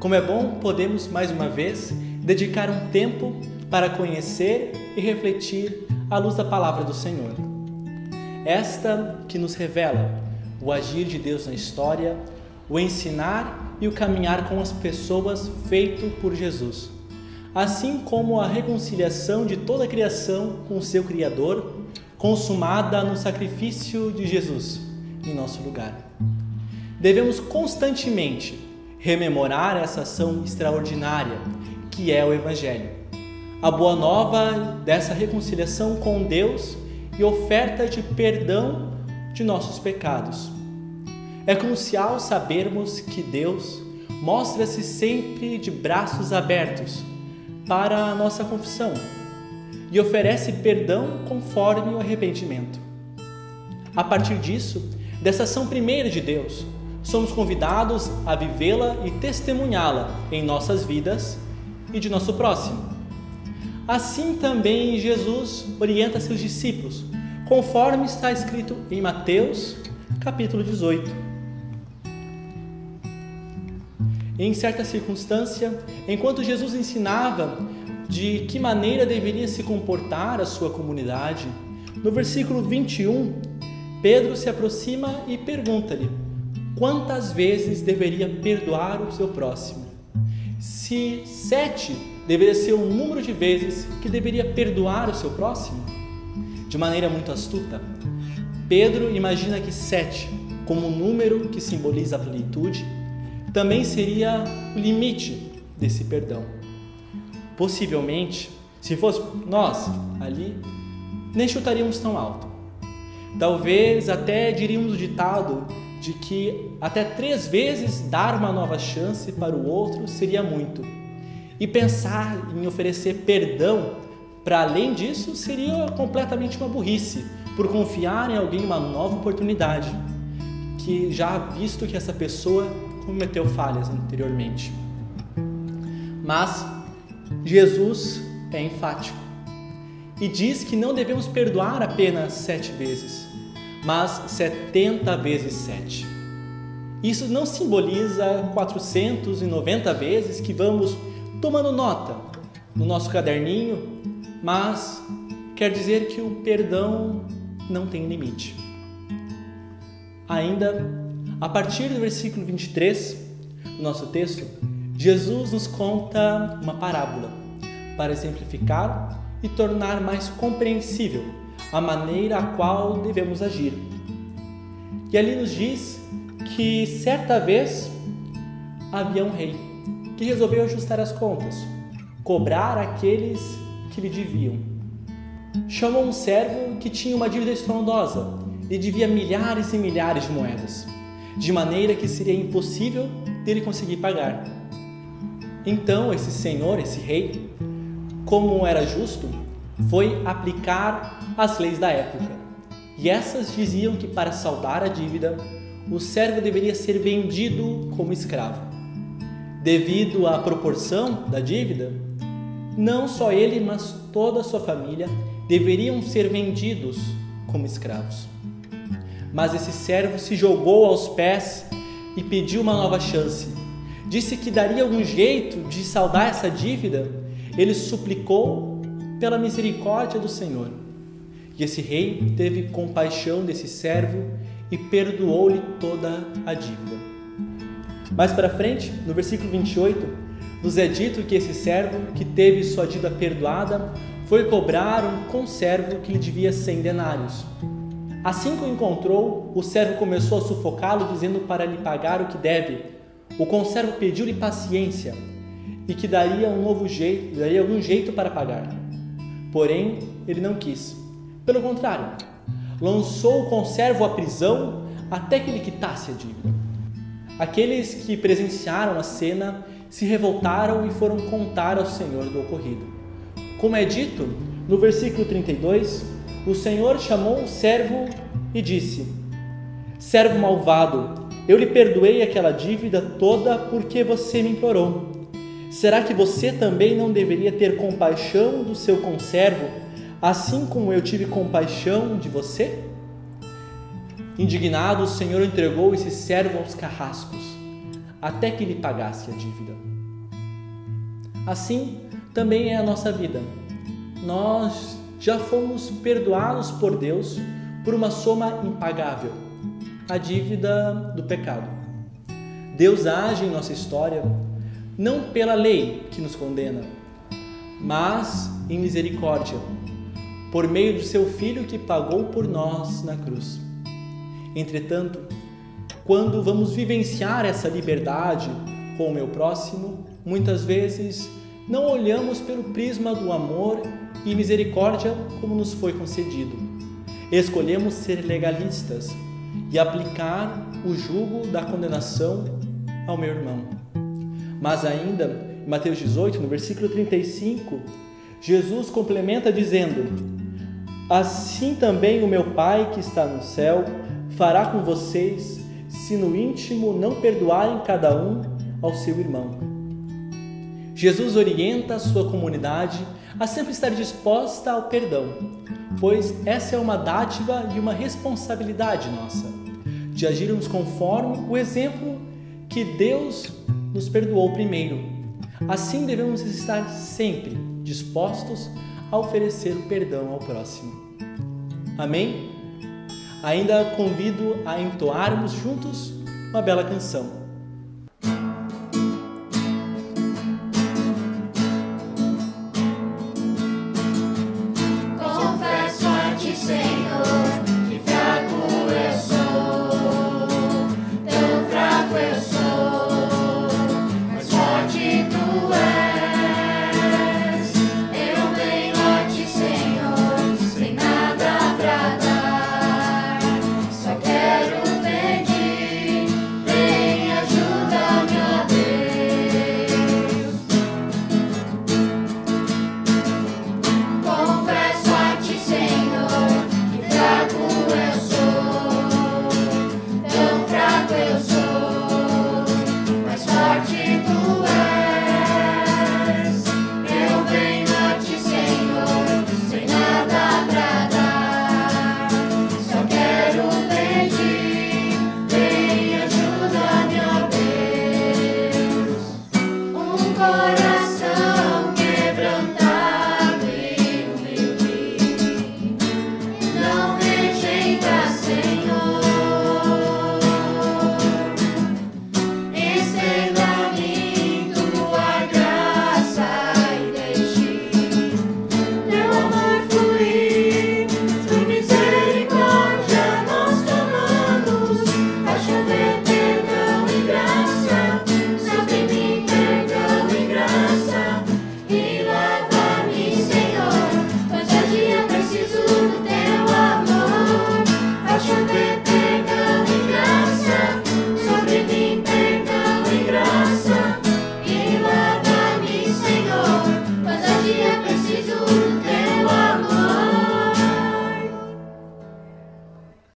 Como é bom podemos, mais uma vez, dedicar um tempo para conhecer e refletir à luz da Palavra do Senhor. Esta que nos revela o agir de Deus na história, o ensinar e o caminhar com as pessoas feito por Jesus, assim como a reconciliação de toda a criação com o seu Criador, consumada no sacrifício de Jesus em nosso lugar. Devemos constantemente rememorar essa ação extraordinária que é o Evangelho, a boa nova dessa reconciliação com Deus e oferta de perdão de nossos pecados. É crucial sabermos que Deus mostra-se sempre de braços abertos para a nossa confissão e oferece perdão conforme o arrependimento. A partir disso, dessa ação primeira de Deus, somos convidados a vivê-la e testemunhá-la em nossas vidas e de nosso próximo. Assim também Jesus orienta seus discípulos, conforme está escrito em Mateus, capítulo 18. Em certa circunstância, enquanto Jesus ensinava de que maneira deveria se comportar a sua comunidade, no versículo 21, Pedro se aproxima e pergunta-lhe quantas vezes deveria perdoar o seu próximo. Se 7 deveria ser o número de vezes que deveria perdoar o seu próximo? De maneira muito astuta, Pedro imagina que 7, como um número que simboliza a plenitude, também seria o limite desse perdão. Possivelmente, se fosse nós ali, nem chutaríamos tão alto. Talvez até diríamos o ditado de que até 3 vezes dar uma nova chance para o outro seria muito. E pensar em oferecer perdão para além disso seria completamente uma burrice, por confiar em alguém uma nova oportunidade, que já visto que essa pessoa cometeu falhas anteriormente. Mas Jesus é enfático e diz que não devemos perdoar apenas 7 vezes, mas 70 vezes 7. Isso não simboliza 490 vezes que vamos tomando nota no nosso caderninho, mas quer dizer que o perdão não tem limite. Ainda, a partir do versículo 23 do nosso texto, Jesus nos conta uma parábola para exemplificar e tornar mais compreensível a maneira a qual devemos agir. E ali nos diz que certa vez havia um rei que resolveu ajustar as contas, cobrar aqueles que lhe deviam. Chamou um servo que tinha uma dívida estrondosa e devia milhares e milhares de moedas, de maneira que seria impossível dele conseguir pagar. Então esse senhor, esse rei, como era justo, foi aplicar as leis da época. E essas diziam que para saldar a dívida, o servo deveria ser vendido como escravo. Devido à proporção da dívida, não só ele, mas toda a sua família deveriam ser vendidos como escravos. Mas esse servo se jogou aos pés e pediu uma nova chance. Disse que daria algum jeito de saldar essa dívida. Ele suplicou pela misericórdia do Senhor. E esse rei teve compaixão desse servo e perdoou-lhe toda a dívida. Mais para frente, no versículo 28, nos é dito que esse servo, que teve sua dívida perdoada, foi cobrar um conservo que lhe devia 100 denários. Assim que o encontrou, o servo começou a sufocá-lo, dizendo para lhe pagar o que deve. O conservo pediu-lhe paciência e que daria algum jeito para pagar. Porém, ele não quis. Pelo contrário, lançou o conservo à prisão até que ele quitasse a dívida. Aqueles que presenciaram a cena se revoltaram e foram contar ao Senhor do ocorrido. Como é dito no versículo 32, o Senhor chamou o servo e disse: servo malvado, eu lhe perdoei aquela dívida toda porque você me implorou. Será que você também não deveria ter compaixão do seu conservo, assim como eu tive compaixão de você? Indignado, o Senhor entregou esse servo aos carrascos, até que lhe pagasse a dívida. Assim também é a nossa vida. Nós já fomos perdoados por Deus por uma soma impagável, a dívida do pecado. Deus age em nossa história não pela lei que nos condena, mas em misericórdia, por meio de seu Filho que pagou por nós na cruz. Entretanto, quando vamos vivenciar essa liberdade com o meu próximo, muitas vezes não olhamos pelo prisma do amor e misericórdia como nos foi concedido. Escolhemos ser legalistas e aplicar o jugo da condenação ao meu irmão. Mas ainda, em Mateus 18, no versículo 35, Jesus complementa dizendo: assim também o meu Pai que está no céu fará com vocês, se no íntimo não perdoarem cada um ao seu irmão. Jesus orienta a sua comunidade a sempre estar disposta ao perdão, pois essa é uma dádiva e uma responsabilidade nossa, de agirmos conforme o exemplo que Deus nos perdoou primeiro. Assim devemos estar sempre dispostos a oferecer o perdão ao próximo. Amém? Ainda convido a entoarmos juntos uma bela canção.